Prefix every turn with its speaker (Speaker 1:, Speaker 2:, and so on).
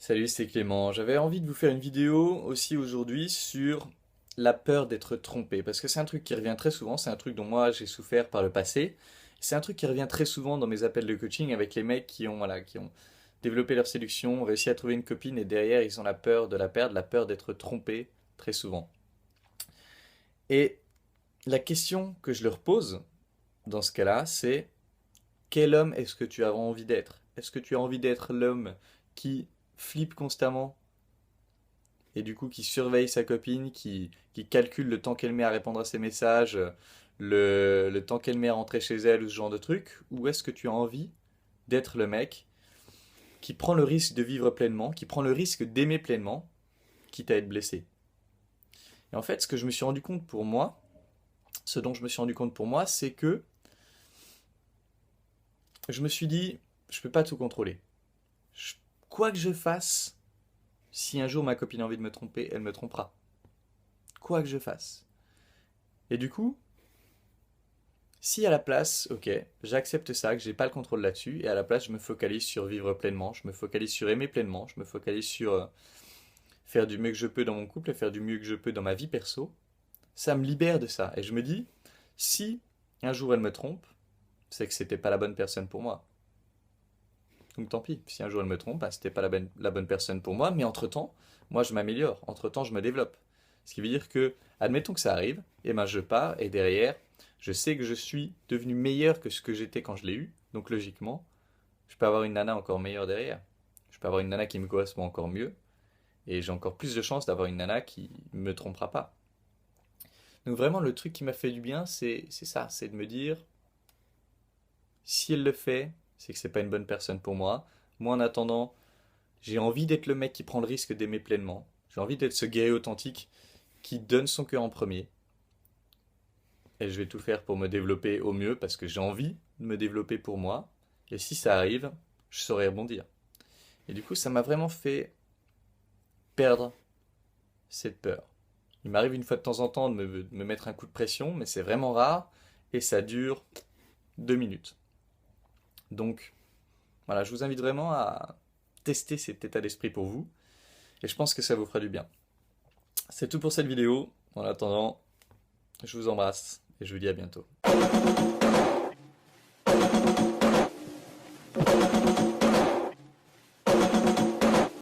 Speaker 1: Salut, c'est Clément. J'avais envie de vous faire une vidéo aussi aujourd'hui sur la peur d'être trompé, parce que c'est un truc qui revient très souvent, c'est un truc dont moi j'ai souffert par le passé. C'est un truc qui revient très souvent dans mes appels de coaching avec les mecs qui ont développé leur séduction, réussi à trouver une copine et derrière ils ont la peur de la perdre, la peur d'être trompé très souvent. Et la question que je leur pose dans ce cas-là, c'est quel homme est-ce que tu as envie d'être? Est-ce que tu as envie d'être l'homme qui flippe constamment et du coup qui surveille sa copine, qui calcule le temps qu'elle met à répondre à ses messages, le temps qu'elle met à rentrer chez elle ou ce genre de truc, ou est-ce que tu as envie d'être le mec qui prend le risque de vivre pleinement, qui prend le risque d'aimer pleinement, quitte à être blessé? Et en fait, ce que je me suis rendu compte pour moi, ce dont je me suis rendu compte pour moi, c'est que je me suis dit, je peux pas tout contrôler. Je- Quoi que je fasse, si un jour ma copine a envie de me tromper, elle me trompera. Quoi que je fasse. Et du coup, si à la place, ok, j'accepte ça, que j'ai pas le contrôle là-dessus, et à la place, je me focalise sur vivre pleinement, je me focalise sur aimer pleinement, je me focalise sur faire du mieux que je peux dans mon couple et faire du mieux que je peux dans ma vie perso, ça me libère de ça. Et je me dis, si un jour elle me trompe, c'est que c'était pas la bonne personne pour moi. Donc tant pis, si un jour elle me trompe, bah, c'était pas la bonne personne pour moi, mais entre-temps, moi je m'améliore, entre-temps je me développe. Ce qui veut dire que, admettons que ça arrive, et ben je pars, et derrière, je sais que je suis devenu meilleur que ce que j'étais quand je l'ai eu, donc logiquement, je peux avoir une nana encore meilleure derrière. Je peux avoir une nana qui me correspond encore mieux, et j'ai encore plus de chances d'avoir une nana qui me trompera pas. Donc vraiment, le truc qui m'a fait du bien, c'est ça, c'est de me dire, si elle le fait, c'est que c'est pas une bonne personne pour moi. Moi, en attendant, j'ai envie d'être le mec qui prend le risque d'aimer pleinement. J'ai envie d'être ce guerrier authentique qui donne son cœur en premier. Et je vais tout faire pour me développer au mieux parce que j'ai envie de me développer pour moi. Et si ça arrive, je saurai rebondir. Et du coup, ça m'a vraiment fait perdre cette peur. Il m'arrive une fois de temps en temps de me mettre un coup de pression, mais c'est vraiment rare et ça dure 2 minutes. Donc voilà, je vous invite vraiment à tester cet état d'esprit pour vous et je pense que ça vous fera du bien. C'est tout pour cette vidéo. En attendant, je vous embrasse et je vous dis à bientôt.